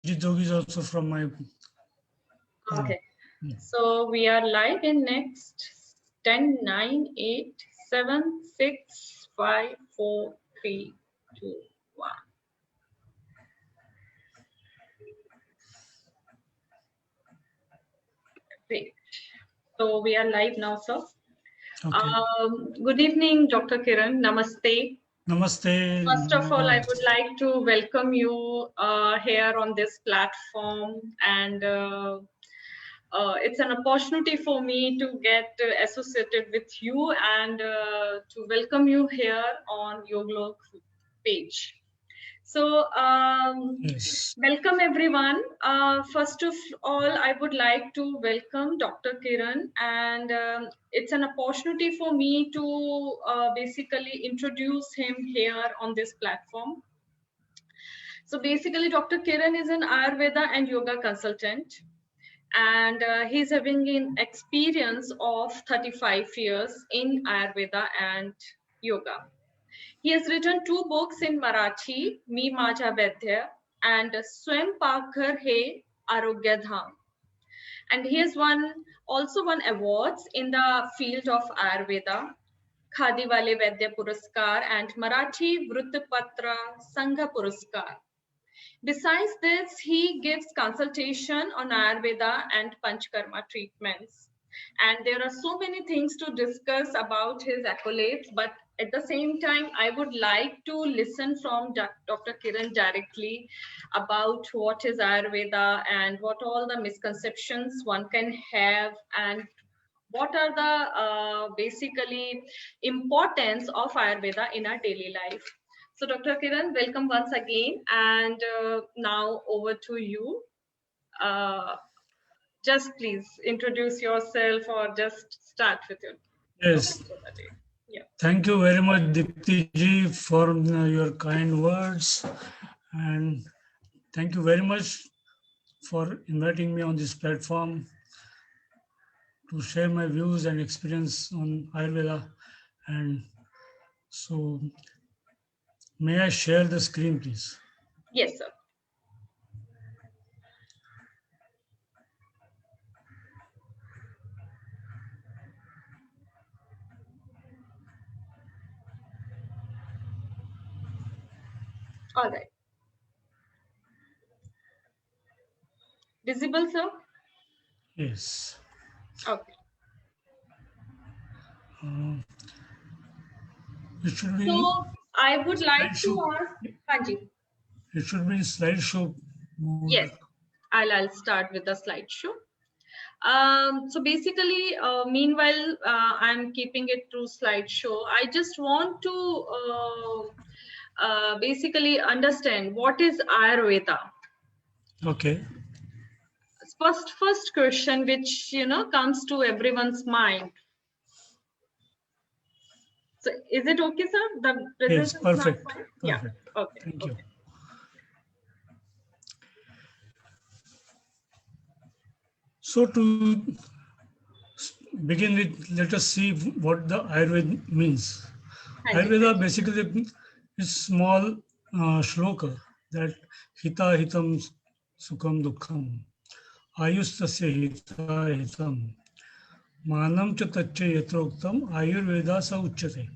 Jog is also from my. Okay. So we are live in next 10, 9, 8, 7, 6, 5, 4, 3, 2, 1. Great. So we are live now, sir. Okay. Good evening, Dr. Kiran. Namaste. Namaste. First of all, I would like to welcome you here on this platform, and it's an opportunity for me to get associated with you and to welcome you here on Yoglok page. So, Yes. welcome everyone. First of all, I would like to welcome Dr. Kiran, and it's an opportunity for me to basically introduce him here on this platform. So basically, Dr. Kiran is an Ayurveda and yoga consultant, and he's having an experience of 35 years in Ayurveda and yoga. He has written 2 books in Marathi, Me Maja Vaidya and Swam Pakhar Hai Arogya Dham. And he has also won awards in the field of Ayurveda, Khadi Wale Vaidya Puraskar and Marathi Vrutapatra Sangha Puraskar. Besides this, he gives consultation on Ayurveda and Panchkarma treatments. And there are so many things to discuss about his accolades, but at the same time, I would like to listen from Dr. Kiran directly about what is Ayurveda and what all the misconceptions one can have and what are the basically importance of Ayurveda in our daily life. So Dr. Kiran, welcome once again, and now over to you. Uh, just please introduce yourself or just start with your Yes. topic for the day. Yeah. Thank you very much, Deepti ji, for your kind words, and thank you very much for inviting me on this platform to share my views and experience on Ayurveda. And so, may I share the screen, please? Yes, sir. All right. Visible, sir? Yes. Okay. It should be So I would like to slideshow. ask Panji. It should be slideshow mode. Yes, I'll start with the slideshow. So basically, meanwhile, I'm keeping it to slideshow. I just want to basically understand what is Ayurveda. Okay. First question, which comes to everyone's mind. So, is it okay, sir? The Yes, presentation is not perfect. fine. Perfect. Yeah. Okay. Thank you. Okay. So to begin with, let us see what the Ayurveda means. Hanji. Ayurveda basically is small shloka that hita hitam sukham dukham ayustasya hita hitam manam cha tacche yatroktam ayurveda sa uchyate.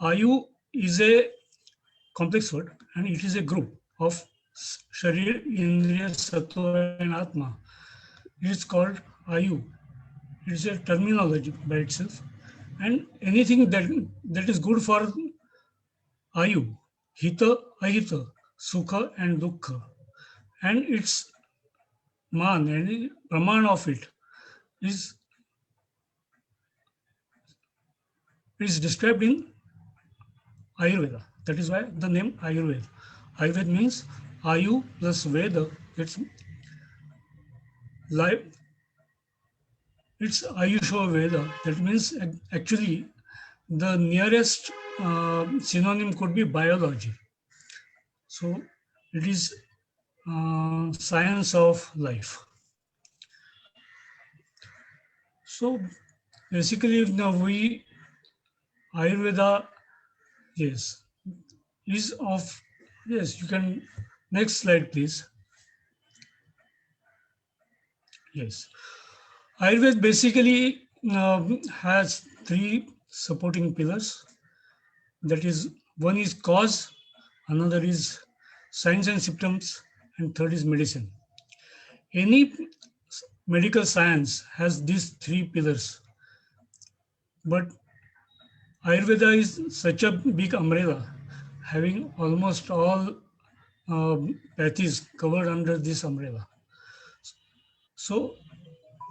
Ayu is a complex word and it is a group of sharir, indriya, sattva and atma. It is called Ayu. It is a terminology by itself, and anything that is good for Ayu, Hita, Ahita, Sukha, and Dukkha, and its man and praman of it is is described in Ayurveda. That is why the name Ayurveda. Ayurveda means Ayu plus Veda. It's life. It's Ayusha Veda. That means actually the nearest synonym could be biology. So it is science of life. So basically, now we Ayurveda, yes, is of yes. You can next slide, please. Yes. Ayurveda basically has three supporting pillars. That is, one is cause, another is signs and symptoms, and third is medicine. Any medical science has these three pillars, but Ayurveda is such a big umbrella, having almost all pathies covered under this umbrella. So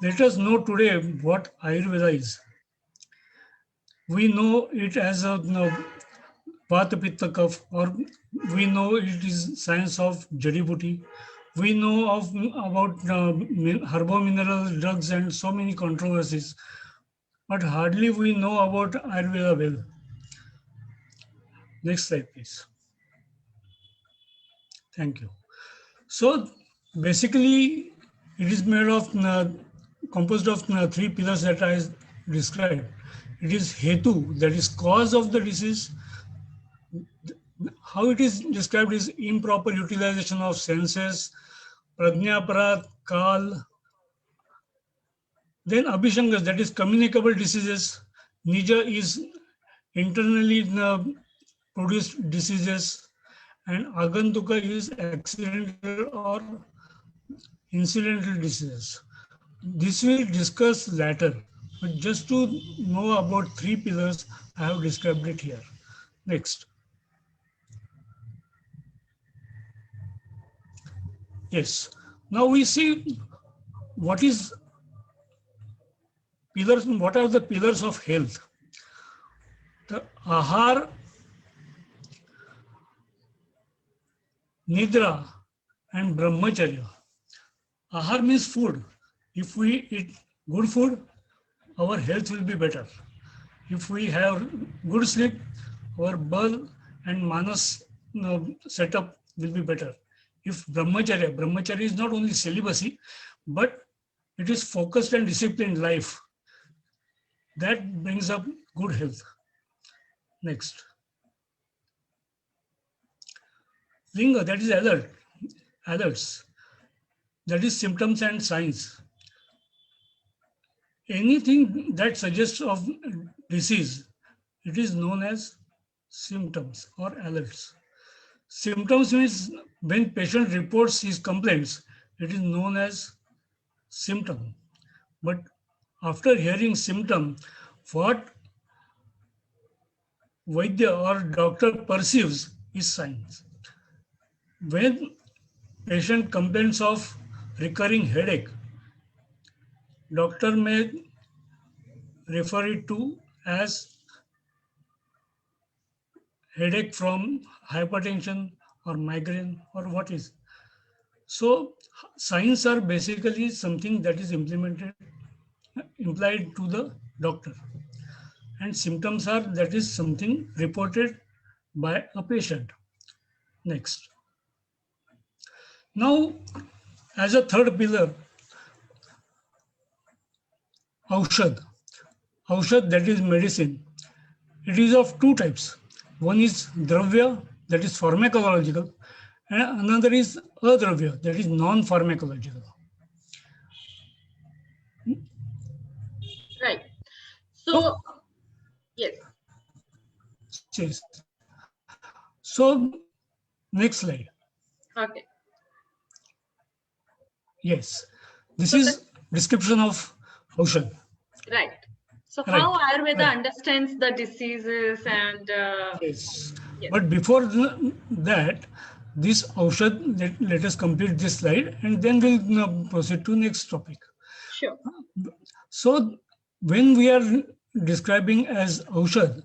let us know today what Ayurveda is. We know it as a Vata Pitta Kapha, or we know it is science of Jadi Buti. We know of about herbo-mineral drugs and so many controversies, but hardly we know about Ayurveda well. Next slide, please. Thank you. So basically, it is made of composed of three pillars that I described. It is hetu, that is cause of the disease. How it is described is improper utilization of senses, prajnaparat, kal. Then abhishangas, that is communicable diseases. Nija is internally produced diseases, and agantuka is accidental or incidental diseases. This we'll discuss later, but just to know about three pillars, I have described it here. Next. Yes. Now we see what is pillars. What are the pillars of health? The ahar, nidra, and brahmacharya. Ahar means food. If we eat good food, our health will be better. If we have good sleep, our bal and manas setup will be better. If brahmacharya is not only celibacy, but it is focused and disciplined life. That brings up good health. Next. Linga, that is adults. That is symptoms and signs. Anything that suggests of disease, it is known as symptoms or alerts. Symptoms means when patient reports his complaints, it is known as symptom. But after hearing symptom, what Vaidya or doctor perceives is signs. When patient complains of recurring headache, doctor may refer it to as headache from hypertension or migraine or what is. So signs are basically something that is implied to the doctor, and symptoms are that is something reported by a patient. Next. Now, as a third pillar, Aushad. Aushad, that is medicine. It is of two types. One is Dravya, that is pharmacological, and another is Adravya, that is non-pharmacological. Right. So, yes. Yes. So, next slide. Okay. Yes. This is description of Aushad. Right. So Right. how Ayurveda Right. understands the diseases and Yes. yes. But before that, this Aushad, let us complete this slide and then we'll proceed to next topic. Sure. So when we are describing as Aushad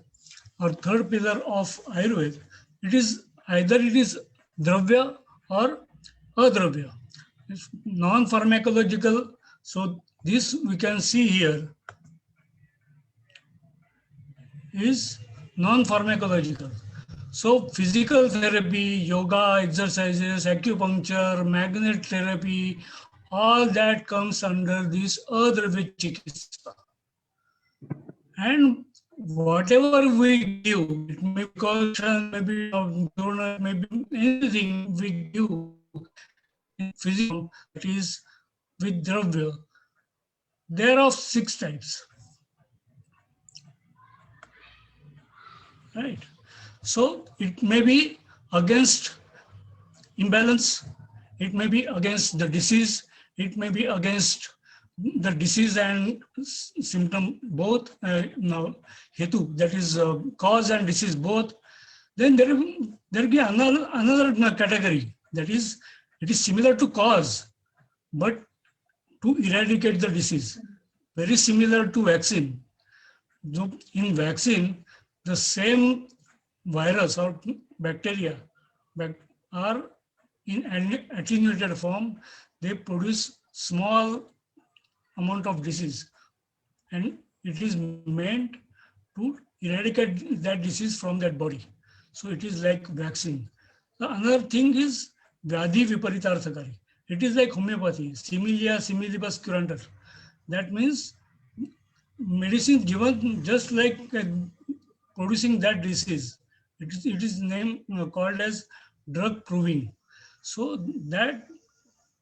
or third pillar of Ayurveda, it is either it is Dravya or Adravya. It's non-pharmacological. So this we can see here is non-pharmacological. So physical therapy, yoga, exercises, acupuncture, magnet therapy, all that comes under this Adravya Chikitsa. And whatever we give, it may be caution, maybe maybe anything we give in physical, that is with Dravya, There are 6 types, right? So it may be against imbalance, it may be against the disease, it may be against the disease and symptom both, now hetu, that is cause and disease both. Then there will be another category, that is it is similar to cause but to eradicate the disease, very similar to vaccine. In vaccine, the same virus or bacteria are in an attenuated form. They produce small amount of disease, and it is meant to eradicate that disease from that body. So it is like vaccine. The another thing is Vyadhi Viparitarthakari. It is like homeopathy, similia similibus curantur. That means medicine given just like producing that disease. It is named called as drug proving. So that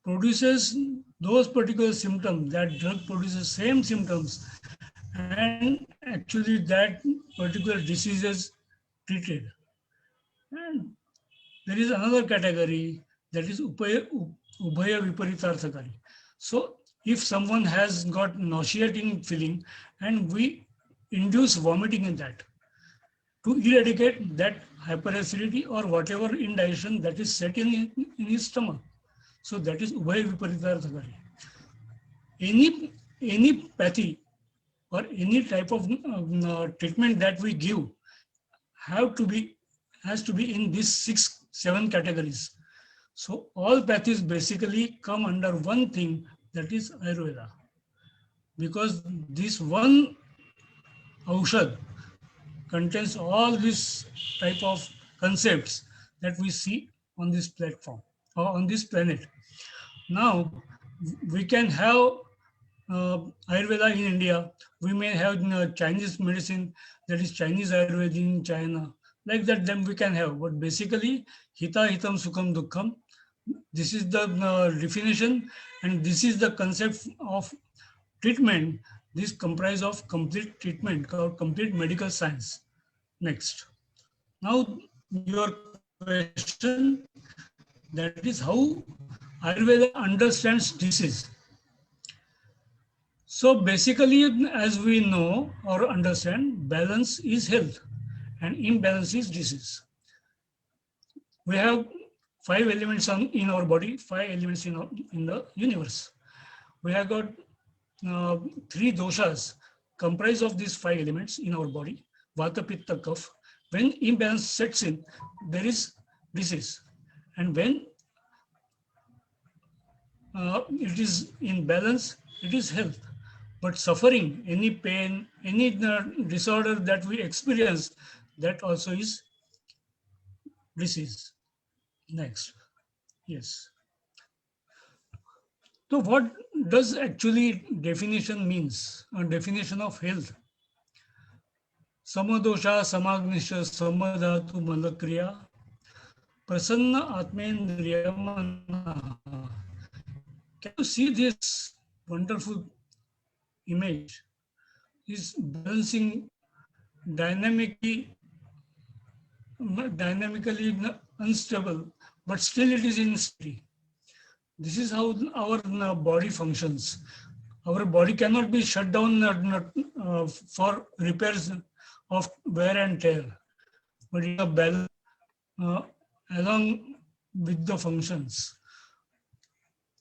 produces those particular symptoms. That drug produces same symptoms, and actually that particular disease is treated. And there is another category, that is Ubhaya Viparitarthakari. So if someone has got nauseating feeling and we induce vomiting in that to eradicate that hyperacidity or whatever indigestion that is set in his stomach. So that is Ubhaya Viparitarthakari. Any pathy or any type of treatment that we give has to be in these 7 categories. So all pathies basically come under one thing, that is Ayurveda, because this one aushad contains all these type of concepts that we see on this platform or on this planet. Now we can have Ayurveda in India. We may have Chinese medicine, that is Chinese Ayurveda in China. Like that, then we can have. But basically, Hita Hitam Sukham Dukkham. This is the definition, and this is the concept of treatment. This comprise of complete treatment or complete medical science. Next. Now, your question, that is how Ayurveda understands disease. So basically, as we know or understand, balance is health and imbalance is disease. We have 5 elements in our body, 5 elements in the universe. We have got 3 doshas comprised of these 5 elements in our body, Vata, Pitta, Kapha. When imbalance sets in, there is disease. And when it is in balance, it is health. But suffering, any pain, any disorder that we experience, that also is disease. Next. Yes. So what does actually definition means? A definition of health. Samadosha, samagnisha, samadhatu, malakriya, prasanna atmendriya manaha. Can you see this wonderful image? Is balancing dynamically unstable, but still it is in steady. This is how our body functions. Our body cannot be shut down for repairs of wear and tear, but it is a balance along with the functions.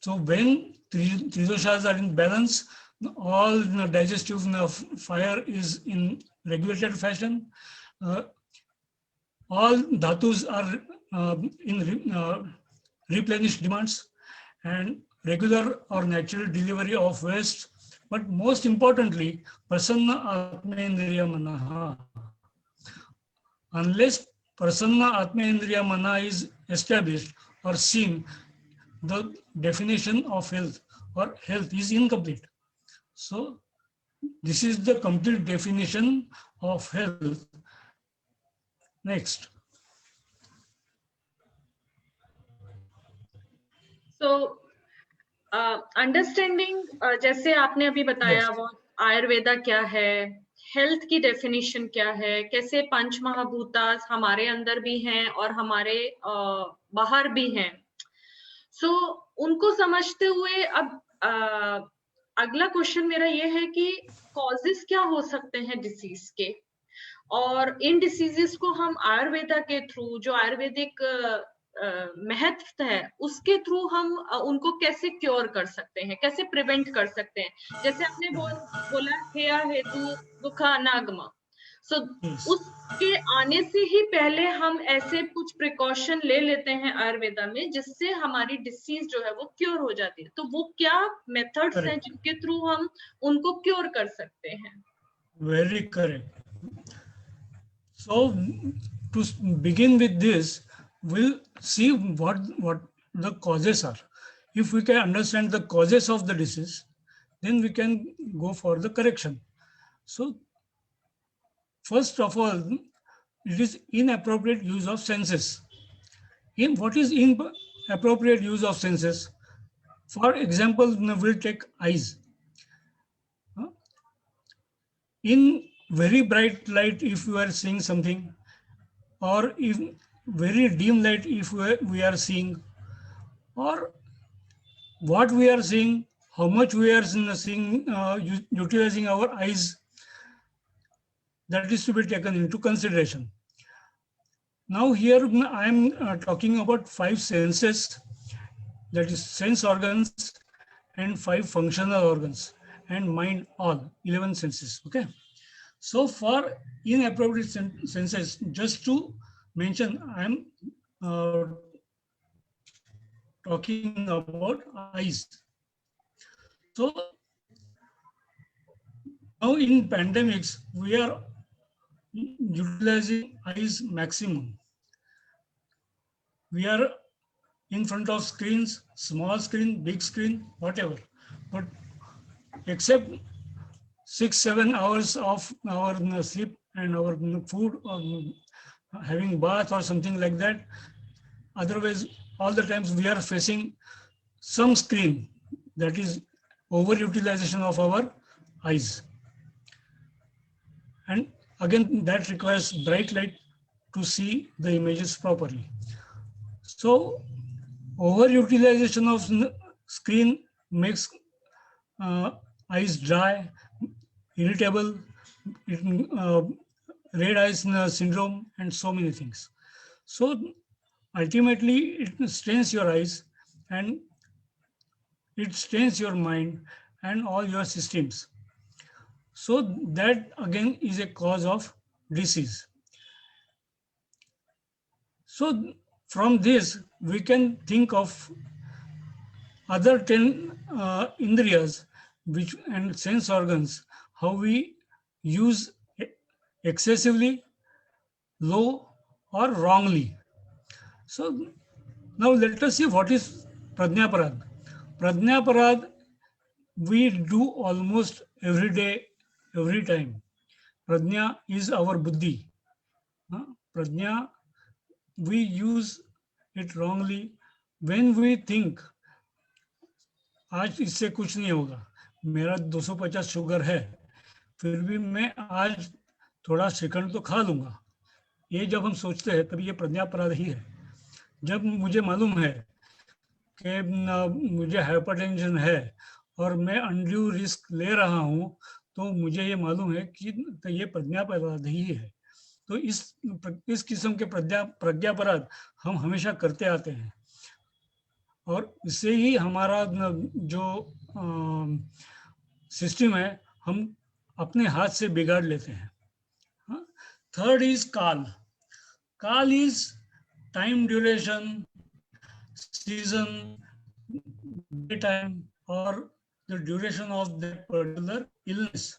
So when three doshas are in balance, all digestive fire is in regulated fashion. All dhatus are in replenished demands, and regular or natural delivery of waste. But most importantly, prasanna atmendriya manaha. Unless prasanna atmendriya mana is established or seen, the definition of health or health is incomplete. So this is the complete definition of health. Next. So understanding जैसे आपने अभी बताया Yes, वो आयुर्वेदा क्या है, health की definition क्या है, कैसे पंच महाभूतास हमारे अंदर भी हैं और हमारे बाहर भी हैं। सो उनको समझते हुए अब अगला क्वेश्चन मेरा ये है कि कॉजेस क्या हो सकते हैं डिसीज के, और इन डिसीजेस को हम आयुर्वेदा के थ्रू, जो आयुर्वेदिक महत्व है उसके थ्रू हम उनको कैसे क्योर कर सकते हैं, कैसे प्रिवेंट कर सकते हैं। जैसे आपने बोला हेया हेतु दुखा अनागमा, सो yes, उसके आने से ही पहले हम ऐसे कुछ प्रिकॉशन ले लेते हैं आयुर्वेदा में, जिससे हमारी डिसीज जो है वो क्योर हो जाती है। तो वो क्या मेथड्स हैं correct. जिनके थ्रू हम उनको क्योर कर सकते हैं? Very correct. So to begin with this, we'll see what the causes are. If we can understand the causes of the disease, then we can go for the correction. So first of all, it is inappropriate use of senses. In what is inappropriate use of senses? For example, we'll take eyes. In very bright light, if you are seeing something, or in very dim light, if we are seeing, or what we are seeing, how much we are seeing, utilizing our eyes, that is to be taken into consideration. Now here I am talking about 5 senses, that is sense organs and 5 functional organs, and mind, all 11 senses. Okay. So for inappropriate senses, just to mention, I am talking about eyes. So now in pandemics, we are utilizing eyes maximum. We are in front of screens, small screen, big screen, whatever. But except 6-7 hours of our sleep and our food, or having bath or something like that, otherwise all the times we are facing some screen, that is overutilization of our eyes. And again, that requires bright light to see the images properly. So overutilization of screen makes eyes dry, irritable, uh, red eyes syndrome, and so many things. So ultimately, it strains your eyes, and it strains your mind and all your systems. So that again is a cause of disease. So from this, we can think of other 10 indriyas which, and sense organs, how we use excessively, low, or wrongly. So now let us see what is Pradnyaparad. Pradnyaparad we do almost every day, every time. Pradnya is our buddhi. Pradnya, we use it wrongly when we think आज इससे कुछ नहीं होगा, मेरा 250 sugar है, फिर भी मैं आज थोड़ा श्रीखंड तो खा लूंगा, ये जब हम सोचते हैं तभी ये प्रज्ञापराध ही है। जब मुझे मालूम है कि मुझे हाइपरटेंशन है और मैं अनड्यू रिस्क ले रहा हूँ, तो मुझे ये मालूम है कि ये प्रज्ञापराध ही है। तो इस किस्म के प्रज्ञापराध हम हमेशा करते आते हैं, और इससे ही हमारा जो सिस्टम है हम अपने हाथ से बिगाड़ लेते हैं। थर्ड इज काल. काल is time duration, season, daytime, or the duration of that particular illness.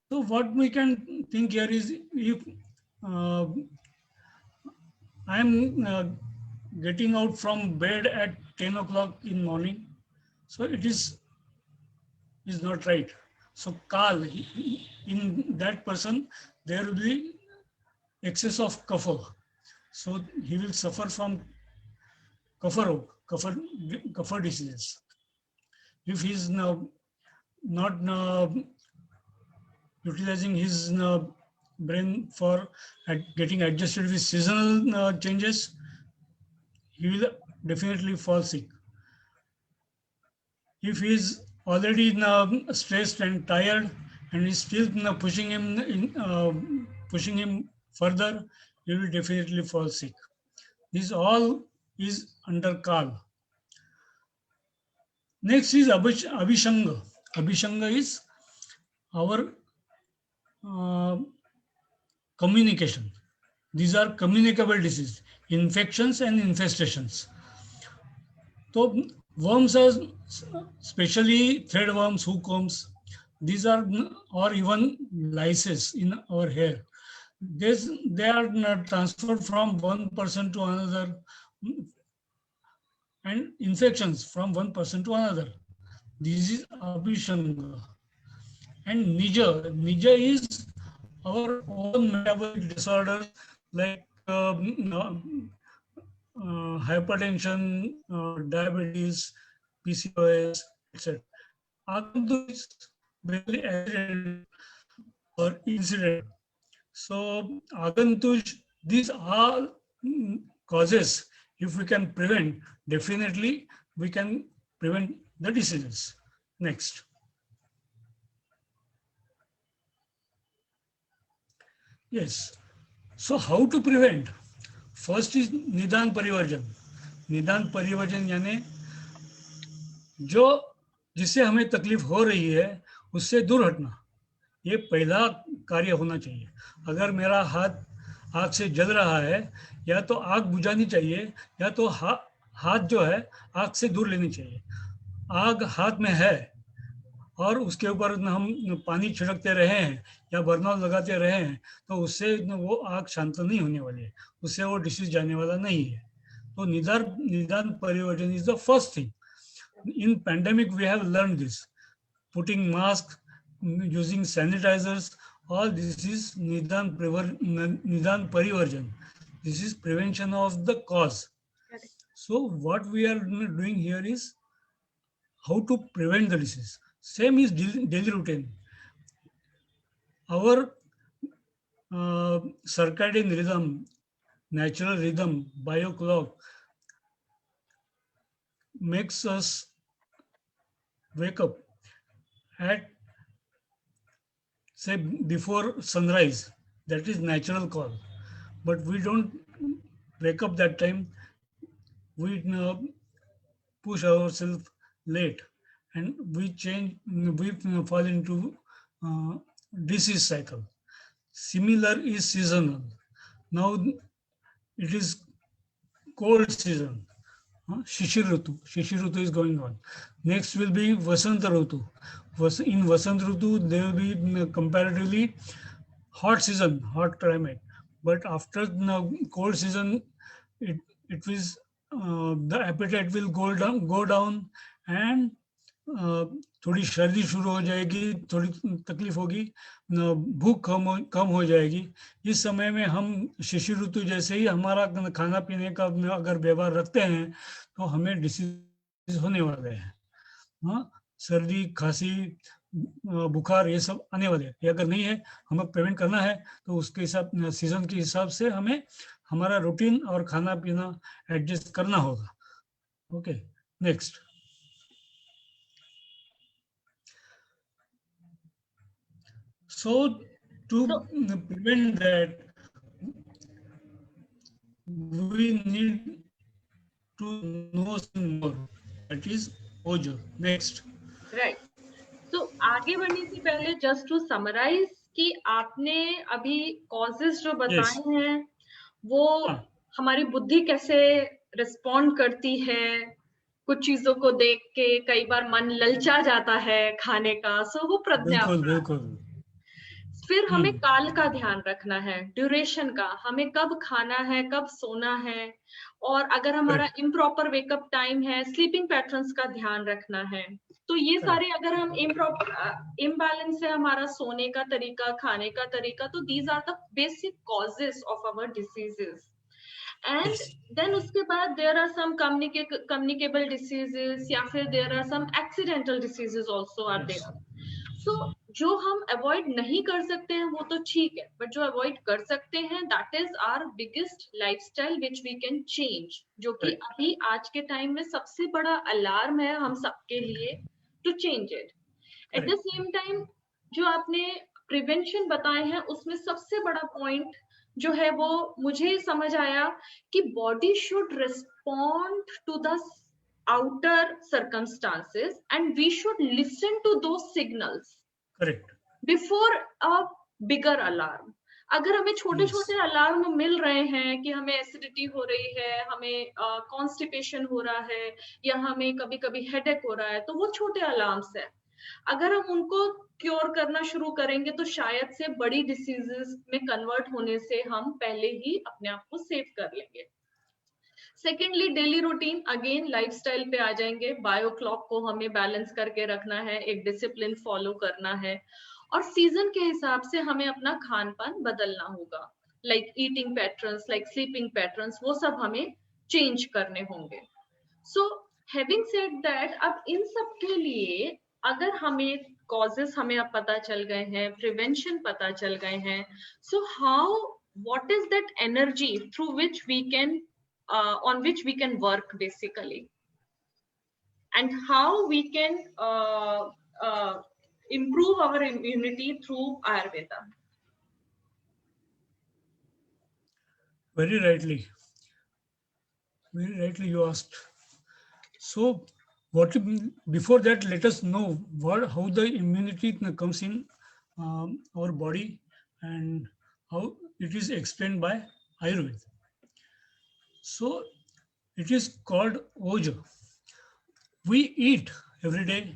So what we can think here is, if I am getting out from bed at 10 o'clock in morning, so it is not right. So Kal, in that person, there will be excess of kapha. So he will suffer from kapha diseases. if he's not utilizing his brain for getting adjusted with seasonal changes, he will definitely fall sick. If he is already stressed and tired and is still pushing him further, he will definitely fall sick. This all is under Kal. Next is Abhishanga. Abhishanga is our communication. These are communicable diseases, infections and infestations. So worms are especially threadworms, hookworms. These are, or even lices in our hair. They are transferred from one person to another, and infections from one person to another. This is Abhishanga. And Nija. Nija is our own metabolic disorders like hypertension, diabetes, PCOS, etc. Agantu is very accidental or incidental. So Agantush, these are causes. If we can prevent, definitely we can prevent the diseases. Next. Yes. So how to prevent? First is निदान परिवर्जन. निदान परिवर्जन यानी जो जिससे हमें तकलीफ हो रही है उससे दूर हटना, ये पहला कार्य होना चाहिए. अगर मेरा हाथ आग से जल रहा है, या तो आग बुझानी चाहिए, या तो हाथ जो है आग से दूर लेनी चाहिए. आग हाथ में है और उसके ऊपर हम पानी छिड़कते रहे हैं या बर्नर लगाते रहे हैं, तो उससे वो आग शांत नहीं होने वाली है, उससे वो डिसीज जाने वाला नहीं है. तो निदान परिवर्जन is the first thing. In pandemic, we have learned this. Putting masks, using sanitizers, all this is Nidan Parivarjan. This is prevention of the cause. So what we are doing here is how to prevent the disease. Same is daily routine. Our circadian rhythm, natural rhythm, bio clock makes us wake up at, say, before sunrise. That is natural call. But we don't wake up that time. We push ourselves late, and we fall into disease cycle. Similar is seasonal. Now it is cold season. Shishir Rutu is going on. Next will be Vasanta Rutu. In Vasant Rutu, there will be comparatively hot season, hot climate. But after cold season, it is the appetite will go down, and थोड़ी सर्दी शुरू हो जाएगी, थोड़ी तकलीफ होगी, भूख कम हो जाएगी. इस समय में हम शिशिर ऋतु जैसे ही हमारा खाना पीने का अगर व्यवहार रखते हैं तो हमें डिसीज होने वाले हैं. सर्दी, खांसी, बुखार ये सब आने वाले हैं. ये अगर नहीं है, हमें प्रिवेंट करना है, तो उसके हिसाब सीजन के हिसाब से हमें हमारा रूटीन और खाना पीना एडजस्ट करना होगा. Okay, next. So to prevent that, we need to know some more. That is Ojo. Next. Right. So आगे बढ़ने से पहले just to summarize कि आपने अभी causes जो बताए हैं वो हमारी बुद्धि कैसे रिस्पॉन्ड करती है, कुछ चीजों को देख के कई बार मन ललचा जाता है खाने का, सो वो प्रज्ञा. बिल्कुल. फिर हमें काल का ध्यान रखना है, ड्यूरेशन का, हमें कब खाना है, कब सोना है, और अगर हमारा इम्प्रॉपर वेकअप टाइम है, स्लीपिंग पैटर्न्स का ध्यान रखना है. तो ये सारे अगर हम इम्बैलेंस है हमारा सोने का तरीका, खाने का तरीका, तो these are the basic causes of our diseases. And Yes. then उसके बाद there are some communicable diseases या फिर there are some accidental diseases also are Yes. there. So जो हम avoid नहीं कर सकते हैं वो तो ठीक है, but जो avoid कर सकते हैं that is our biggest lifestyle which we can change, जो कि Correct. अभी आज के टाइम में सबसे बड़ा अलार्म है हम सबके लिए to change it. At the Correct. same time जो आपने प्रिवेंशन बताए हैं उसमें सबसे बड़ा पॉइंट जो है वो मुझे समझ आया कि body should respond to the outer circumstances and we should listen to those signals Correct. before a bigger alarm. अगर हमें छोटे Yes. छोटे अलार्म मिल रहे हैं कि हमें एसिडिटी हो रही है, हमें कॉन्स्टिपेशन हो रहा है या हमें कभी कभी हेडेक हो रहा है, तो वो छोटे अलार्म्स है. अगर हम उनको क्योर करना शुरू करेंगे तो शायद से बड़ी डिसीजेस में कन्वर्ट होने से हम पहले ही अपने आप को सेव कर लेंगे. Secondly daily routine, again lifestyle पे आ जाएंगे. बायो क्लॉक को हमें बैलेंस करके रखना है, एक डिसिप्लिन फॉलो करना है और सीजन के हिसाब से हमें अपना खान पान बदलना होगा. Like eating patterns, like sleeping patterns, वो सब हमें चेंज करने होंगे. सो हैविंग सेड दैट, अब इन सब के लिए अगर हमें कॉजेस हमें अब पता चल गए हैं, प्रिवेंशन पता चल गए हैं, so how, what is that energy through which we can on which we can work basically, and how we can improve our immunity through Ayurveda. Very rightly. Very rightly you asked. So, what before that, let us know what how the immunity comes in our body and how it is explained by Ayurveda. So, it is called Oja. We eat every day,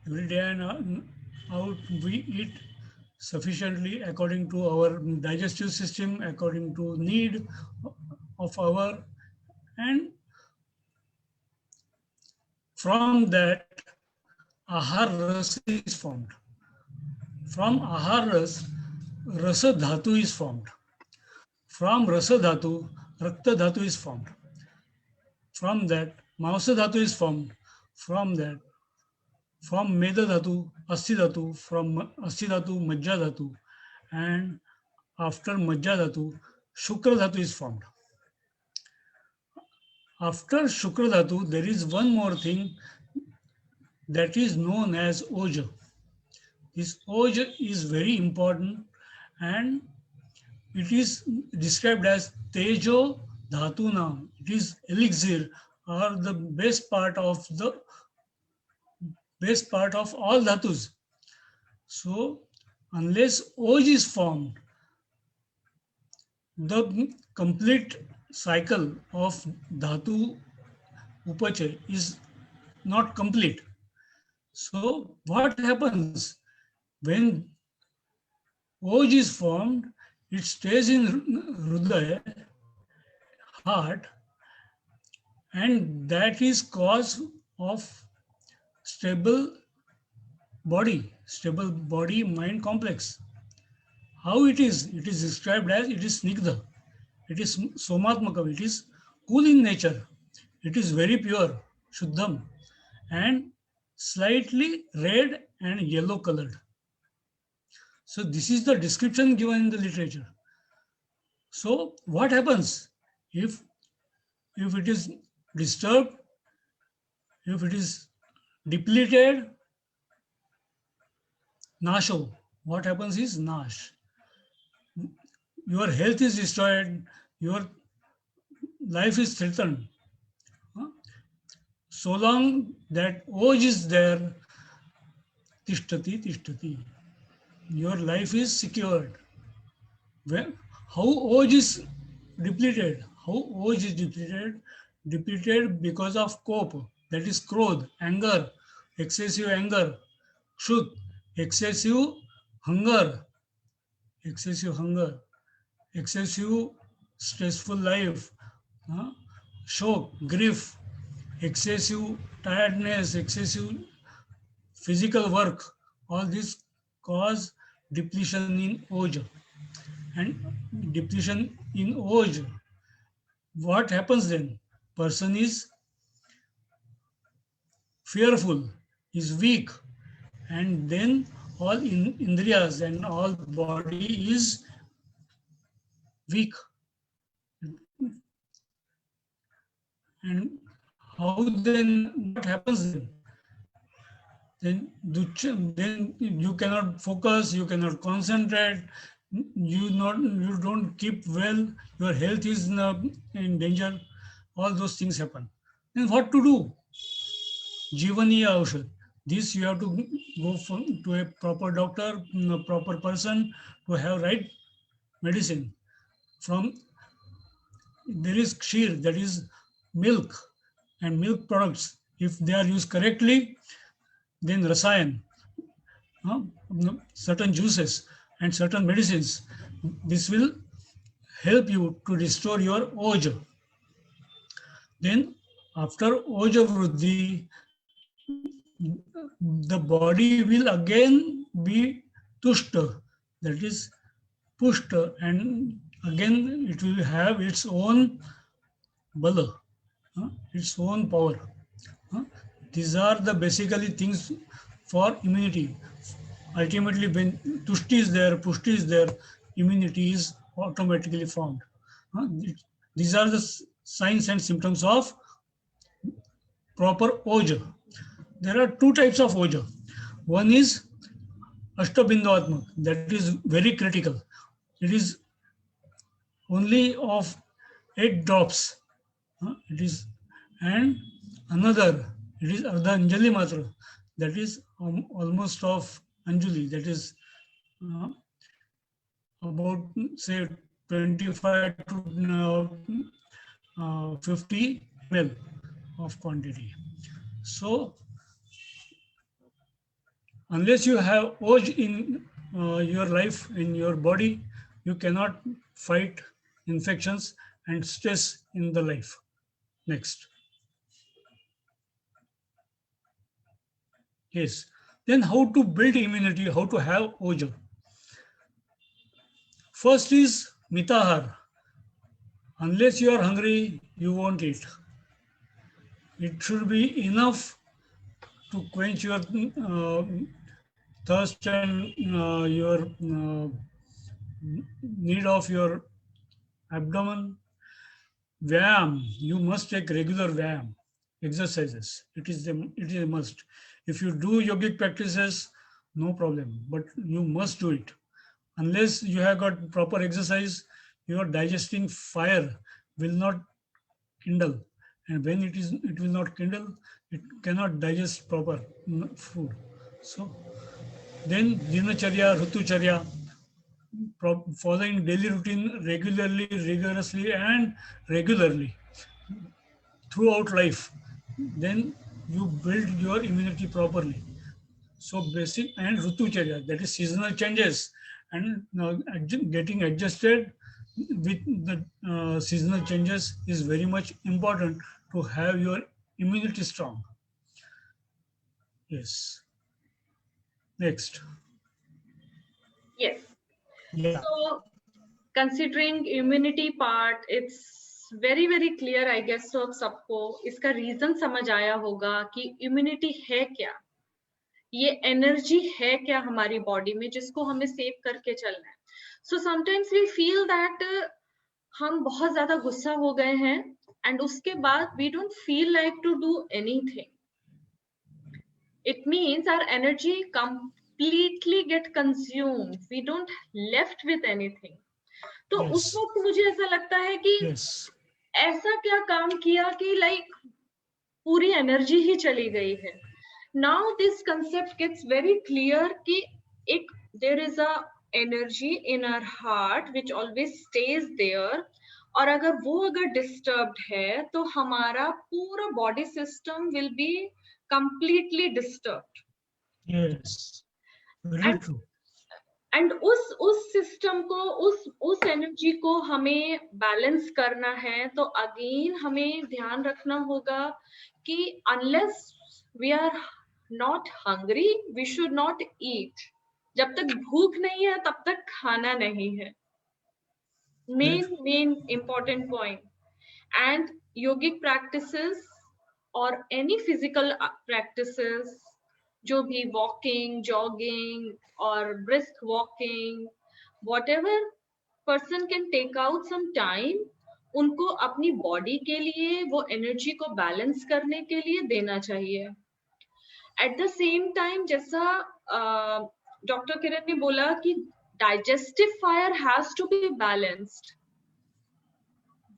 and out we eat sufficiently according to our digestive system, according to need of our, and from that ahar ras is formed. From ahar ras, rasa dhatu is formed. From rasa dhatu, rakta dhatu is formed. From that, mausa dhatu is formed. From that, from meda dhatu, asti dhatu, from asti dhatu, majja dhatu, and after majja dhatu, shukra dhatu is formed. After shukra dhatu, there is one more thing that is known as oja. This oja is very important and it is described as tejo dhatuna. It is elixir or the best part of all dhatus. So unless oj is formed, the complete cycle of dhatu upachay is not complete. So what happens when oj is formed? It stays in Hridaya, heart, and that is cause of stable stable body mind complex. How it is? It is described as it is snigdha, it is somatmakam, it is cool in nature, it is very pure, shuddham, and slightly red and yellow colored. So this is the description given in the literature. So what happens if it is disturbed, if it is depleted, nasho? What happens is nash. Your health is destroyed, your life is threatened. Huh? So long that oj is there, tishtati, tishtati. Your life is secured. Well, how oj is depleted? How oj is depleted? Depleted because of kop, that is krodh, anger, excessive anger, kshut, excessive hunger, excessive hunger, excessive stressful life, uh, shock, grief, excessive tiredness, excessive physical work, all this cause depletion in oj. And depletion in oj what happens then? Person is fearful, is weak, and then all indriyas and all body is weak. And how then? What happens then? Then you cannot focus, you cannot concentrate, you don't keep well, your health is in danger. All those things happen. Then what to do? Jivaniya Aushad. This you have to go to a proper doctor, a proper person to have right medicine. From there is kshir, that is milk and milk products. If they are used correctly, then rasayan, uh, certain juices and certain medicines. This will help you to restore your oja. Then after oja vruddhi, the body will again be tushta, that is pushed, and again it will have its own bala, its own power. uh. These are the basically things for immunity. Ultimately, when tushti is there, pushti is there, immunity is automatically formed. These are the signs and symptoms of proper oja. There are two types of oja. One is ashtabinduatmak, that is very critical. It is only of 8 drops. It is, and another, it is Ardha Anjali Matra, that is almost of Anjali, that is uh, about say 25 to 50 ml of quantity. So unless you have urge in your life, in your body, you cannot fight infections and stress in the life. Next. Yes. Then how to build immunity, how to have oja. First is mitahar. Unless you are hungry, you won't eat. It should be enough to quench your thirst and your need of your abdomen. Vyayam, you must take regular vyayam, exercises. It is a must. If you do yogic practices, no problem, but you must do it. Unless you have got proper exercise, your digesting fire will not kindle. And when it will not kindle, it cannot digest proper food. So then dinacharya, rutucharya, following daily routine regularly, rigorously, and regularly throughout life, then you build your immunity properly. So basic and rutucharya, that is seasonal changes, and getting adjusted with the seasonal changes is very much important to have your immunity strong. Yes. Next. Yes. Yeah. So considering immunity part, it's very very clear, I guess so, अब सबको इसका reason समझ आया होगा कि immunity है क्या, ये एनर्जी है क्या हमारी बॉडी में जिसको हमें सेव करके चलना है. So sometimes we feel that हम बहुत ज्यादा गुस्सा हो गए हैं एंड उसके बाद we don't feel like to do anything. It means our energy completely get consumed. We don't left with anything. तो उस Yes. वक्त मुझे ऐसा लगता है कि Yes. ऐसा क्या काम किया कि लाइक पूरी एनर्जी ही चली गई है. Now this concept gets very clear कि एक there is a energy in our heart which always stays there. और अगर वो अगर disturbed है तो हमारा पूरा body system will be completely disturbed. Yes. Very true. And उस सिस्टम को उस एनर्जी को हमें बैलेंस करना है. तो अगेन हमें ध्यान रखना होगा कि unless we are not hungry we should not eat. जब तक भूख नहीं है तब तक खाना नहीं है. Main important point. and yogic practices or any physical practices, जो भी walking, jogging or brisk walking, whatever person can take out some time, उनको अपनी बॉडी के लिए वो एनर्जी को बैलेंस करने के लिए देना चाहिए. एट द सेम टाइम जैसा डॉक्टर किरण ने बोला कि digestive fire has to be balanced,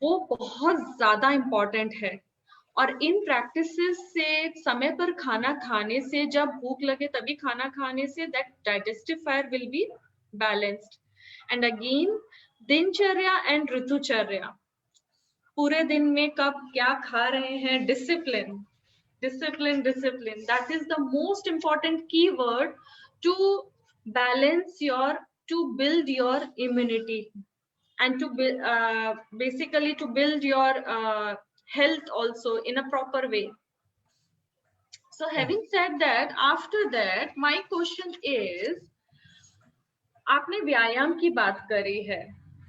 वो बहुत ज्यादा इम्पोर्टेंट है. और इन प्रैक्टिसेस से, समय पर खाना खाने से, जब भूख लगे तभी खाना खाने से, that digestive fire will be balanced. And again दिनचर्या एंड ऋतुचर्या, पूरे दिन में कब क्या खा रहे हैं, discipline discipline discipline, that is the most important keyword to balance your, to build your immunity and to basically to build your health also in a proper way. So having said that, after that my question is, आपने व्यायाम की बात करी है,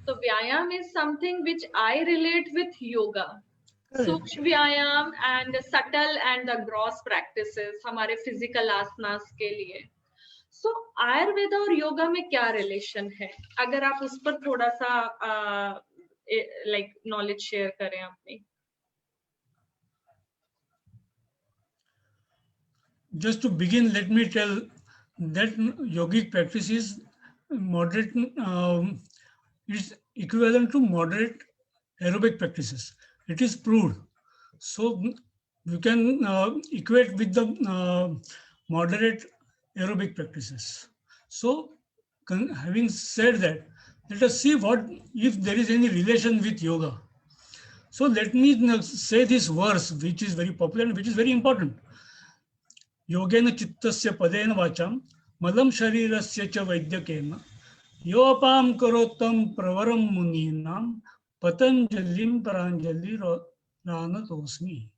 तो व्यायाम is something which I relate with yoga. सूक्ष्म व्यायाम and subtle and the gross practices हमारे फिजिकल आसनास के लिए. सो आयुर्वेदा और योगा में क्या रिलेशन है, अगर आप उस पर थोड़ा सा लाइक नॉलेज शेयर करें अपनी. Just to begin, let me tell that yogic practice is moderate, is equivalent to moderate aerobic practices. It is proved. So you can equate with the moderate aerobic practices. So having said that, let us see what if there is any relation with yoga. So let me say this verse, which is very popular and which is very important. योगेन चित्तस्य पदेन वाचां मलं शरीरस्य च वैद्यकेन यो अपां करोत्तं प्रवरं मुनीनां पतंजलिं परांजलि रानतोस्मि.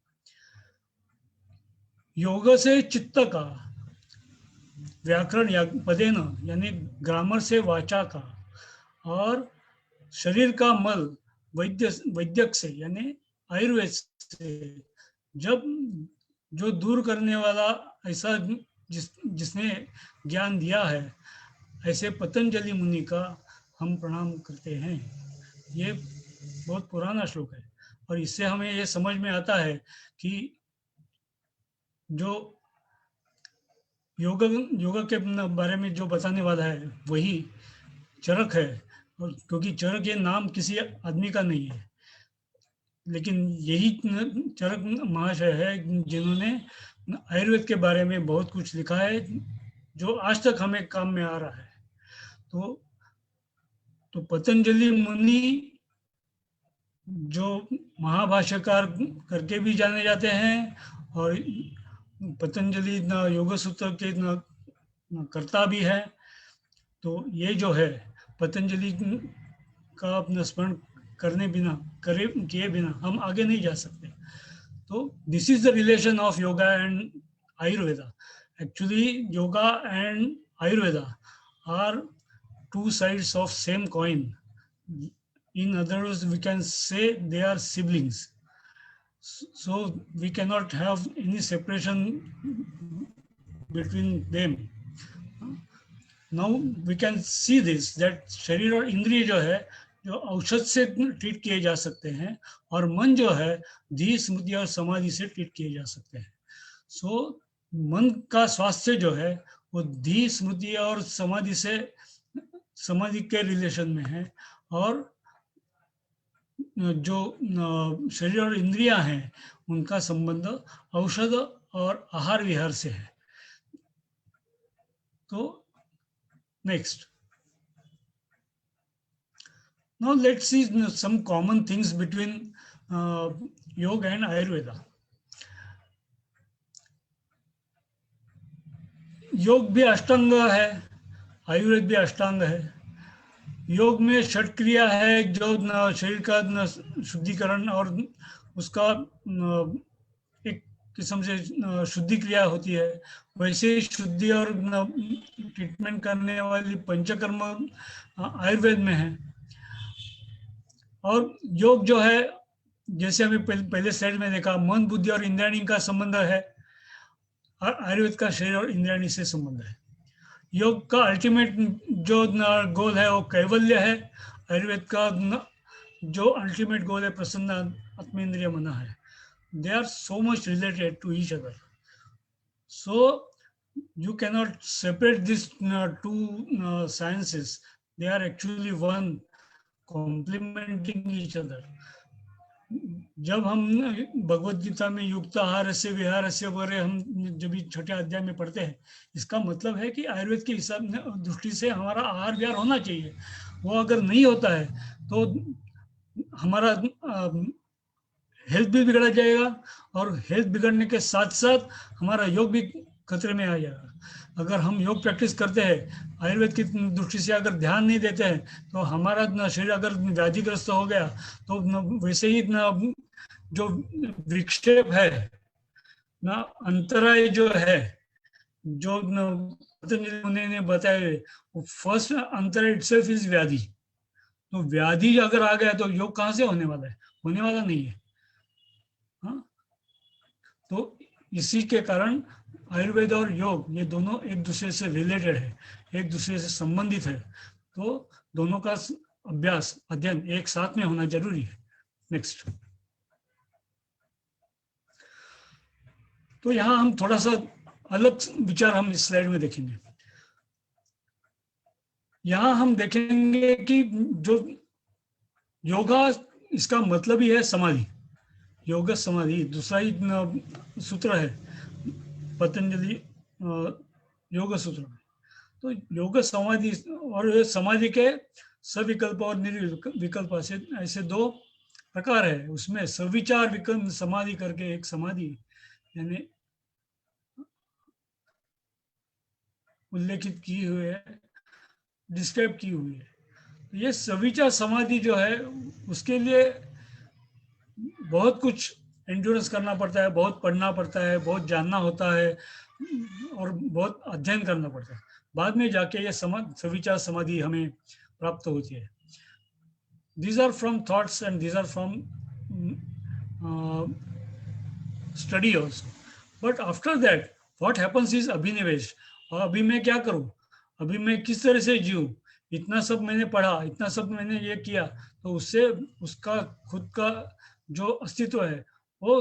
योग से चित्त का, व्याकरण पदेन यानी ग्रामर से वाचा का, और शरीर का मल वैद्यक से यानी आयुर्वेद से, जब जो दूर करने वाला ऐसा जिसने ज्ञान दिया है, ऐसे पतंजलि मुनि का हम प्रणाम करते हैं. ये बहुत पुराना श्लोक है और इससे हमें ये समझ में आता है कि जो योगा के बारे में जो बताने वाला है वही चरक है, क्योंकि चरक ये नाम किसी आदमी का नहीं है, लेकिन यही चरक महाशय है जिन्होंने आयुर्वेद के बारे में बहुत कुछ लिखा है जो आज तक हमें काम में आ रहा है. तो पतंजलि मुनि जो महाभाष्यकार करके भी जाने जाते हैं और पतंजलि योग सूत्र के कर्ता भी है. तो ये जो है पतंजलि का अपना स्मरण किए बिना हम आगे नहीं जा सकते. तो this is the relation of yoga and Ayurveda. Actually yoga and Ayurveda are two sides of same coin. In other words, we can say they are siblings. So we cannot have any separation between them. Now we can see this, that शरीर और इंद्रिय जो है जो औषध से treat किए जा सकते हैं और मन जो है धीर स्मृति और समाधि से ट्रीट किए जा सकते हैं. सो मन का स्वास्थ्य जो है वो धीर स्मृति और समाधि के रिलेशन में है, और जो शरीर और इंद्रियां हैं उनका संबंध औषध और आहार विहार से है. तो next, now let's see some common things between yoga and ayurveda. योग भी अष्टांग है, आयुर्वेद भी अष्टांग है. योग में षट क्रिया है जो शरीर का शुद्धिकरण और उसका एक किस्म से शुद्धि क्रिया होती है. वैसे ही शुद्धि और ट्रीटमेंट करने वाली पंचकर्म आयुर्वेद में है. और योग जो है जैसे हमें पहले स्लाइड में देखा, मन, बुद्धि और इंद्रियाणी का संबंध है, और आयुर्वेद का शरीर और इंद्रियाणी से संबंध है। योग का अल्टीमेट जो गोल है वो कैवल्य है। आयुर्वेद का जो अल्टीमेट गोल है प्रसन्न आत्मेंद्रिय मना है। They are so much related to each other, so you cannot separate these two sciences. They are actually one, complementing each other. जब हम भगवत गीता में युक्त आहार से विहार से वगैरह हम जब छठे अध्याय में पढ़ते हैं, इसका मतलब है कि आयुर्वेद के हिसाब दृष्टि से हमारा आहार विहार होना चाहिए। वो अगर नहीं होता है तो हमारा हेल्थ भी बिगड़ा जाएगा, और हेल्थ बिगड़ने के साथ साथ हमारा योग भी खतरे में आ जाएगा। अगर हम योग प्रैक्टिस करते हैं आयुर्वेद की दृष्टि से, अगर ध्यान नहीं देते हैं, तो हमारा शरीर अगर व्याधिग्रस्त हो गया तो वैसे ही जो विक्षेप है ना, अंतराय जो है, जो पतंजलि ने बताया, फर्स्ट अंतराय इटसेल्फ इज व्याधि। तो व्याधि अगर आ गया तो योग कहाँ से होने वाला है? होने वाला नहीं है। हाँ, तो इसी के कारण आयुर्वेद और योग ये दोनों एक दूसरे से रिलेटेड है, एक दूसरे से संबंधित है। तो दोनों का अभ्यास, अध्ययन एक साथ में होना जरूरी है। नेक्स्ट। तो यहाँ हम थोड़ा सा अलग विचार हम इस स्लाइड में देखेंगे। यहाँ हम देखेंगे कि जो योगा, इसका मतलब ही है समाधि। योग समाधि दूसरा ही सूत्र है पतंजलि योग सूत्र में। तो योग समाधि और समाधि के सविकल्प और निर्विकल्प ऐसे दो प्रकार है। उसमें सविचार विकल्प समाधि करके एक समाधि यानी उल्लेखित की हुई है, डिस्क्राइब की हुई है। ये सविचार समाधि जो है उसके लिए बहुत कुछ एंड्योरेंस करना पड़ता है, बहुत पढ़ना पड़ता है, बहुत जानना होता है और बहुत अध्ययन करना पड़ता है। बाद में जाके ये सविचार समाधि हमें प्राप्त होती है। These are from thoughts and these are from study also. But after that, what happens is अभिनिवेश। और अभी मैं क्या करूं, अभी मैं किस तरह से जीऊं, इतना सब मैंने पढ़ा, इतना सब मैंने ये किया, तो उससे उसका खुद का जो अस्तित्व है वो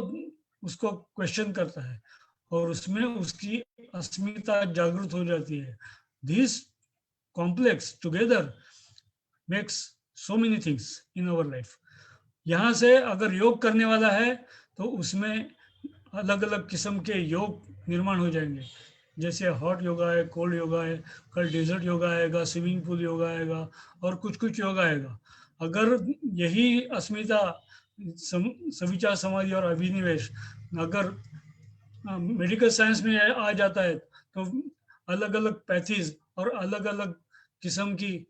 उसको क्वेश्चन करता है और उसमें उसकी अस्मिता जागृत हो जाती है। This complex together makes so many things in our life. यहाँ से अगर योग करने वाला है तो उसमें अलग अलग किस्म के योग निर्माण हो जाएंगे। जैसे हॉट योगा है, कोल्ड योगा है, कल डेजर्ट योगा आएगा, स्विमिंग पूल योगा आएगा और कुछ योगा आएगा। अगर यही अस्मिता, सविचार समाधि और अभिनिवेश अगर मेडिकल साइंस में आ जाता है तो अलग अलग पैथीज और अलग अलग किस्म की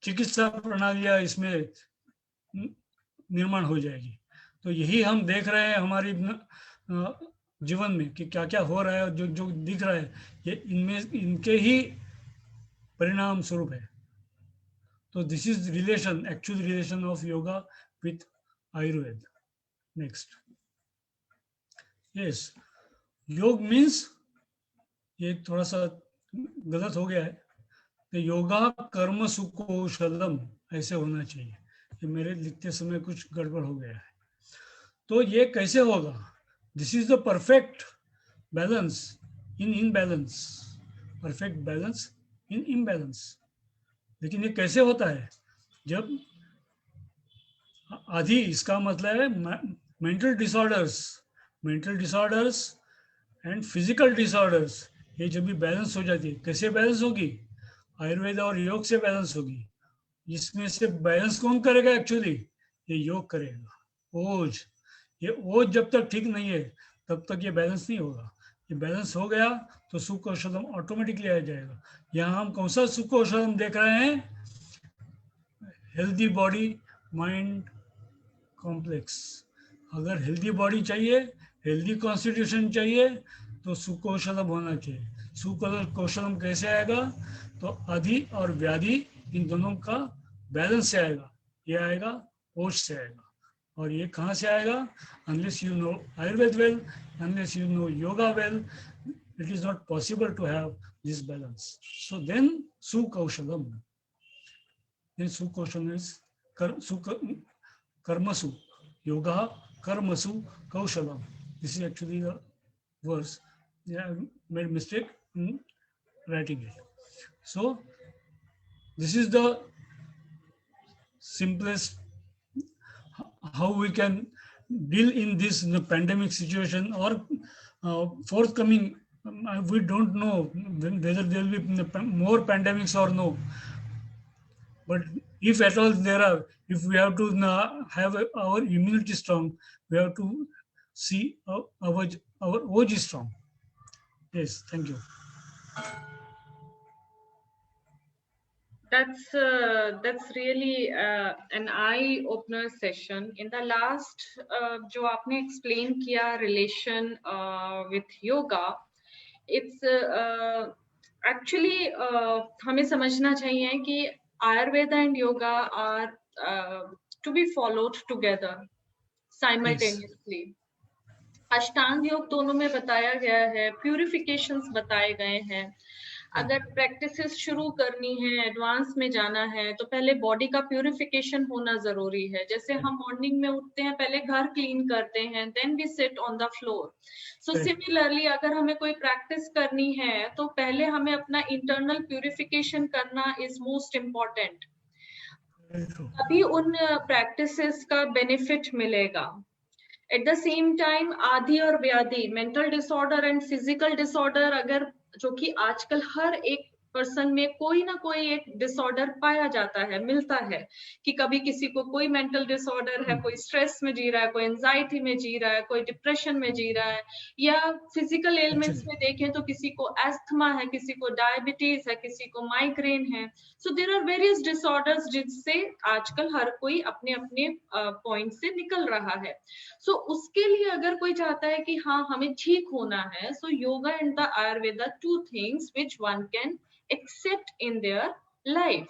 चिकित्सा प्रणालियाँ इसमें निर्माण हो जाएगी। तो यही हम देख रहे हैं हमारी जीवन में कि क्या क्या हो रहा है, जो जो दिख रहा है ये इनके ही परिणाम स्वरूप है। तो this is relation, actual relation of yoga with Ayurveda. Next. Yes, योग मीन्स, ये थोड़ा सा गलत हो गया है, तो योगा कर्म सुकौशलम ऐसे होना चाहिए। ये मेरे लिखते समय कुछ गड़बड़ हो गया है। तो ये कैसे होगा? This is the perfect balance in imbalance, perfect balance in imbalance. लेकिन ये कैसे होता है? जब आदि, इसका मतलब है mental disorders and physical disorders, ये जब भी बैलेंस हो जाती है, कैसे बैलेंस होगी? आयुर्वेद और योग से बैलेंस होगी। इसमें से बैलेंस कौन करेगा? एक्चुअली ये योग करेगा। ओज, ये ओज जब तक ठीक नहीं है तब तक ये बैलेंस नहीं होगा। ये बैलेंस हो गया तो सुख औषधम ऑटोमेटिकली आ जाएगा। यहाँ हम कौन सा सुख औषधम देख रहे हैं? Healthy body mind complex. अगर हेल्दी बॉडी चाहिए, हेल्दी कॉन्स्टिट्यूशन चाहिए तो सुकौशलम होना चाहिए। सुकौशलम कैसे आएगा? तो आदि और व्याधि इन दोनों का बैलेंस से आएगा। ये आएगा पोस्ट से आएगा। और ये कहाँ से आएगा? Unless you know Ayurveda well, unless you know yoga well, it is not possible to have this balance. So then Sukaushalam. Then Sukaushalam is Karmasu. Yoga Karmasu Kaushalam. This is actually the verse. Yeah, I made mistake in writing it. So this is the simplest how we can deal in this pandemic situation or forthcoming. We don't know whether there will be more pandemics or no. But if at all there are, if we have to have our immunity strong, we have to see our OG strong. Yes, thank you. That's really an eye-opener session. In the last, जो आपने explain किया relation with yoga, it's actually हमें समझना चाहिए कि Ayurveda and yoga are to be followed together simultaneously. अष्टांग योग दोनों में बताया गया है, प्यूरिफिकेशंस बताए गए हैं. अगर प्रैक्टिसेस शुरू करनी है, एडवांस में जाना है, तो पहले बॉडी का प्यूरिफिकेशन होना जरूरी है. जैसे हम मॉर्निंग में उठते हैं, पहले घर क्लीन करते हैं, then we sit on the floor. So similarly अगर हमें कोई प्रैक्टिस करनी है, तो पहले हमें अपना इंटरनल प्यूरिफिकेशन करना इज मोस्ट इम्पोर्टेंट. तभी उन प्रैक्टिसेस का बेनिफिट मिलेगा. एट द सेम टाइम आदि और व्याधि, mental disorder and physical disorder, अगर जो कि आजकल हर एक पर्सन में कोई ना कोई एक डिसऑर्डर पाया जाता है, मिलता है कि कभी किसी को कोई मेंटल डिसऑर्डर है, कोई स्ट्रेस में जी रहा है, कोई एंजाइटी में जी रहा है, कोई डिप्रेशन में जी रहा है, या फिजिकल एलिमेंट्स में देखें तो किसी को एस्थमा है, किसी को डायबिटीज है, किसी को माइग्रेन है. So there are various disorders जिससे आजकल हर कोई अपने अपने पॉइंट से निकल रहा है. सो उसके लिए अगर कोई चाहता है कि हाँ हमें ठीक होना है, so yoga and the Ayurveda, two things which one can accept in their life.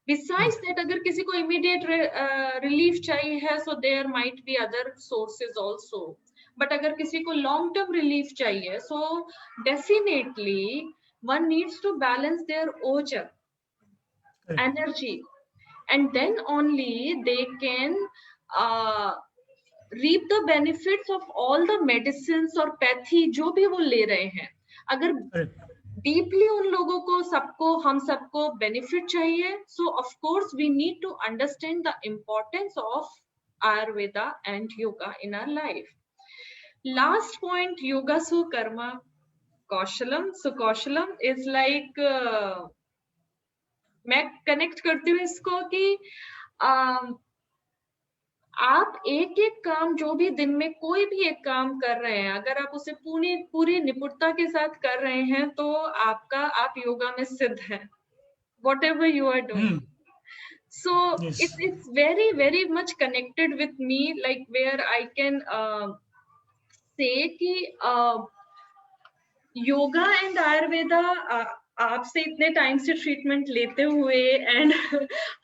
Besides that, अगर किसी को immediate relief चाहिए है, so there might be other sources also. But अगर किसी को long term relief चाहिए, so definitely one needs to balance their oja, energy, and then only they can reap the benefits of all the medicines or pathy जो भी वो ले रहे हैं. अगर डीपली उन लोगों को सबको हम सबको बेनिफिट चाहिए, so of course we need to understand the importance of Ayurveda and yoga in our life. Last point, yoga सु कर्मा कौशलम. सो कौशलम इज लाइक, मैं कनेक्ट करती हूँ इसको कि आप एक एक काम जो भी दिन में कोई भी एक काम कर रहे हैं, अगर आप उसे पूरी निपुणता के साथ कर रहे हैं, तो आप योगा में सिद्ध हैं. whatever you are doing. So yes, it's very very much connected with me, like where I can say कि योगा एंड आयुर्वेदा आपसे इतने टाइम से ट्रीटमेंट लेते हुए एंड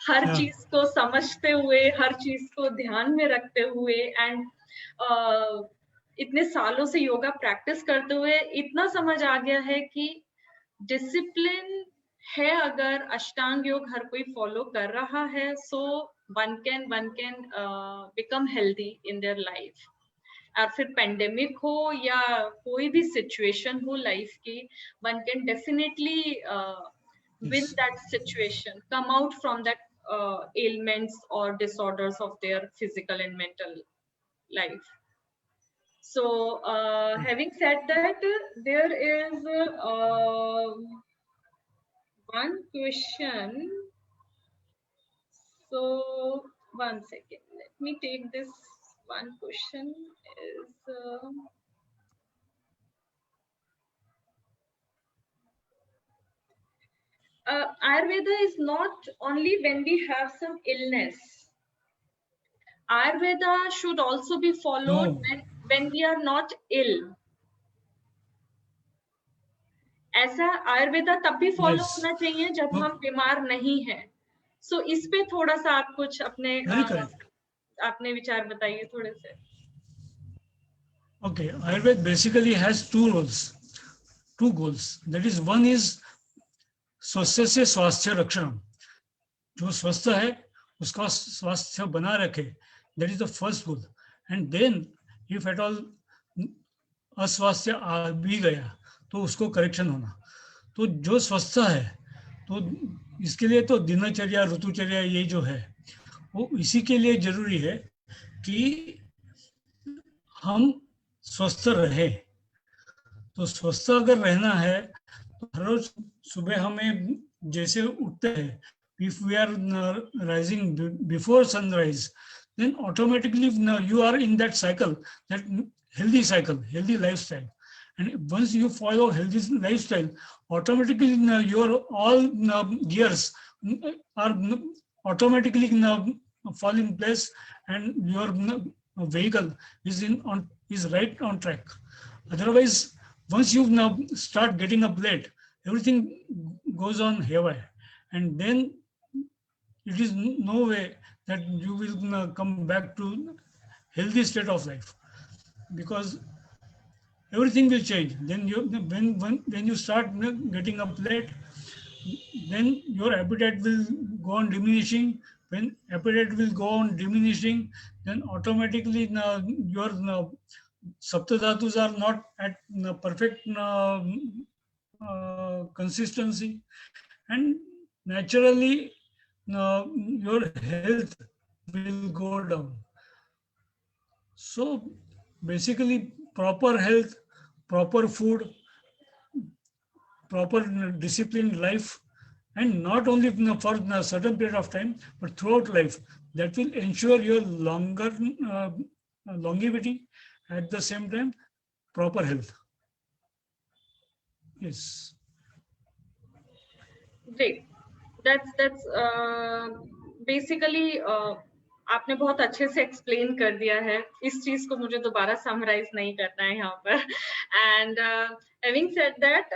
हर चीज को समझते हुए, हर चीज को ध्यान में रखते हुए एंड इतने सालों से योगा प्रैक्टिस करते हुए इतना समझ आ गया है कि डिसिप्लिन है. अगर अष्टांग योग हर कोई फॉलो कर रहा है, so one can become healthy in their life. और फिर पेंडेमिक हो या कोई भी सिचुएशन हो लाइफ की, one can definitely win that situation, come out from that ailments or disorders of their physical and mental life. So having said that, there is one question. So one second, let me take this one question. Is Ayurveda is not only when we have some illness. Ayurveda should also be followed when we are not ill. ऐसा आयुर्वेदा तब भी follow होना चाहिए जब हम बीमार नहीं हैं. सो इस पे थोड़ा सा आप कुछ अपने Very correct. अपने विचार बताइए थोड़े से. Okay, Ayurveda basically has two roles, two goals. That is, one is स्वस्थ से स्वास्थ्य रक्षण, जो स्वस्थ है उसका स्वास्थ्य बना रखे, that is the first goal. And then if at all अस्वास्थ्य आ भी गया तो उसको करेक्शन होना. तो जो स्वस्थ है, तो इसके लिए तो दिनचर्या ऋतुचर्या ये जो है वो इसी के लिए जरूरी है कि हम स्वस्थ रहे. तो स्वस्थ अगर रहना है तो हर रोज सुबह हमें जैसे उठते हैं, if we are rising before sunrise, then automatically you are in that cycle, that healthy cycle, healthy lifestyle. And once you follow healthy lifestyle, automatically your all gears are automatically fall in place, and your vehicle is right on track. Otherwise, once you now start getting up late, everything goes on haywire, and then it is no way that you will come back to healthy state of life, because everything will change. Then when you start getting up late, then your appetite will go on diminishing. When appetite will go on diminishing, then automatically your saptadhatus are not at perfect consistency, and naturally your health will go down. So basically, proper health, proper food, proper disciplined life, and not only for a certain period of time, but throughout life, that will ensure your longer longevity, at the same time proper health. Yes. Great. That's basically आपने बहुत अच्छे से explain कर दिया है. इस चीज को मुझे दोबारा समराइज नहीं करना है यहाँ पर. And having said that,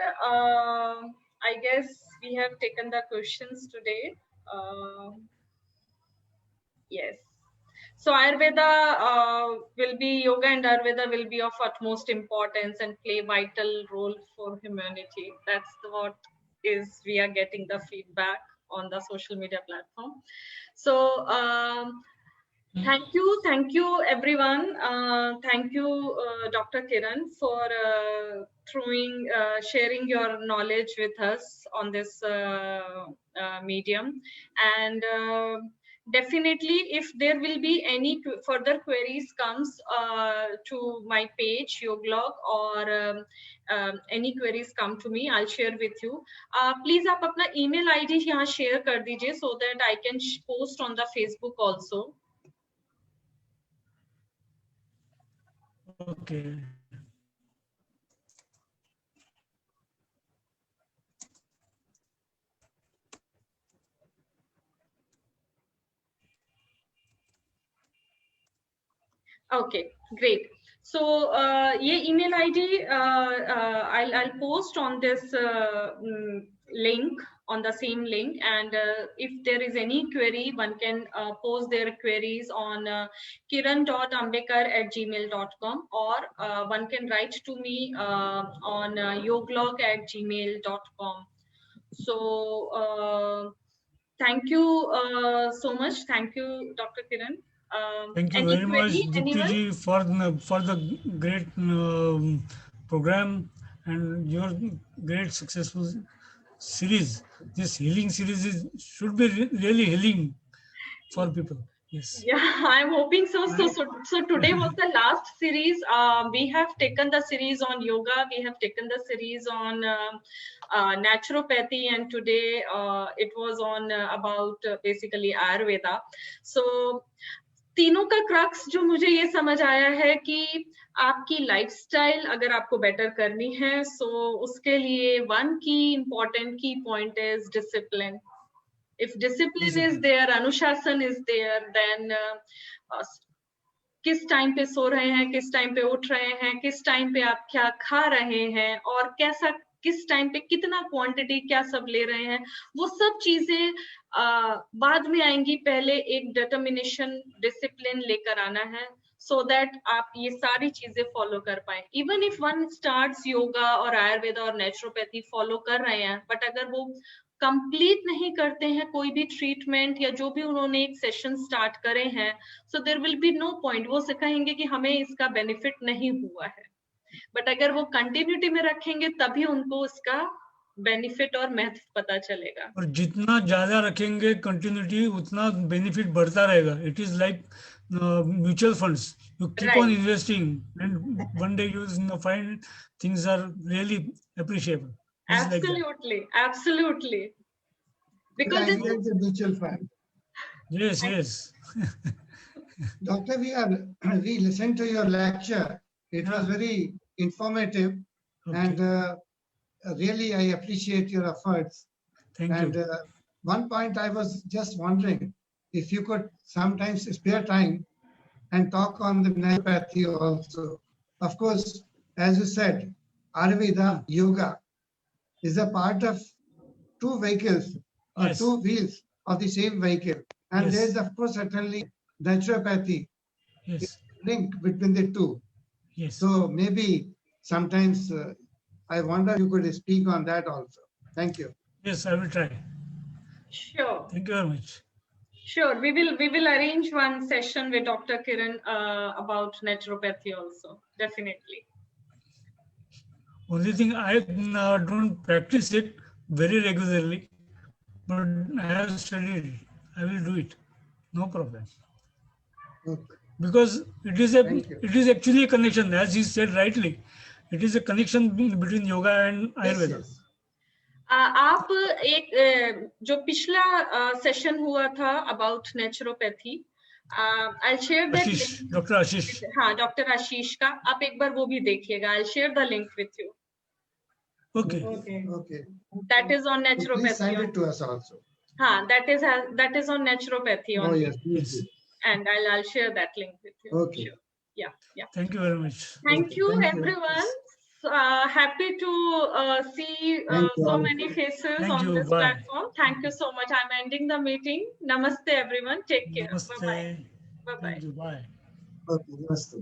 I guess we have taken the questions today. Yes. So Ayurveda yoga and Ayurveda will be of utmost importance and play vital role for humanity. That's what is we are getting the feedback on the social media platform. So thank you everyone. Thank you Dr. Kiran for sharing your knowledge with us on this medium. And definitely, if there will be any further queries comes to my page yoglog, or any queries come to me, I'll share with you. Please आप अपना email ID यहाँ share कर दीजिए, so that I can post on the Facebook also. Okay. Okay, great. So ये email ID I'll post on this link, on the same link, and if there is any query, one can post their queries on kiran.ambekar@gmail.com, or one can write to me on yoglog@gmail.com. So thank you so much. Thank you, Dr. Kiran. Thank you Any very much, query, Deepti anyone? ji, for the great program and your great successful series. This healing series should be really healing for people. Yes. Yeah, I'm hoping so. So today was the last series. We have taken the series on yoga. We have taken the series on naturopathy, and today it was on about basically Ayurveda. So तीनों का crux जो मुझे ये समझ आया है कि आपकी लाइफस्टाइल अगर आपको बेटर करनी है, सो उसके लिए वन की इम्पोर्टेंट की point is discipline. If discipline is there, अनुशासन is there, then किस टाइम पे सो रहे हैं, किस टाइम पे उठ रहे हैं, किस टाइम पे आप क्या खा रहे हैं, और कैसा किस टाइम पे कितना क्वांटिटी क्या सब ले रहे हैं, वो सब चीजें बाद में आएंगी। पहले एक डिटर्मिनेशन, डिसिप्लिन लेकर आना है, so that आप ये सारी चीजें फॉलो कर पाए। Even if one starts yoga और आयुर्वेदा और नेचुरोपैथी फॉलो कर रहे हैं, बट अगर वो कंप्लीट नहीं करते हैं कोई भी ट्रीटमेंट या जो भी उन्होंने एक सेशन स्टार्ट करे हैं, so there will be no point. वो कहेंगे कि हमें इसका बेनिफिट नहीं हुआ है, बट अगर वो कंटिन्यूटी में रखेंगे तभी उनको इसका बेनिफिट और महत्व पता चलेगा। और जितना ज्यादा रखेंगे कंटिन्यूटी, उतना बेनिफिट बढ़ता रहेगा। It is like mutual funds, you keep on right, investing and one day you find things are really appreciable. It's like that. Absolutely, absolutely, The because idea is a mutual fund. Yes, yes. Doctor, we listened to your lecture. It was very informative, Okay. and really I appreciate your efforts. Thank And you. one point I was just wondering if you could sometimes spare time and talk on the naturopathy also. Of course, as you said, Ayurveda yoga is a part of two vehicles or Yes. two wheels of the same vehicle. And Yes. there is, of course, certainly naturopathy Yes, link between the two. yes. So maybe sometimes I wonder if you could speak on that also. Thank you. Yes, I will try. sure, Thank you very much. sure, we will arrange one session with Dr. Kiran about naturopathy also, definitely. Only thing, I don't practice it very regularly, but I have studied it. I will do it. No problem. Okay. Because it Thank you. is actually a connection, as he said rightly. It is a connection between yoga and Yes, Ayurveda. yes. आप एक जो पिछला session हुआ था about naturopathy, I share that Ashish, link. Dr. Ashish. हाँ, doctor आशीष का आप एक बार वो भी देखिएगा। I share the link with you. Okay. Okay. That is on So please send naturopathy. it to us also. हाँ, that is on naturopathy Oh only, yes, please. Yes. and I'll share that link with you. Okay. Sure. Yeah, yeah. Thank you very much. Thank Okay, you, thank you. everyone. Happy to see Thank you so all. many faces Thank on you. this Bye. platform. Thank you so much. I'm ending the meeting. Namaste, everyone. Take care. Bye bye. Namaste. Bye bye. Thank you. Bye. Okay, namaste.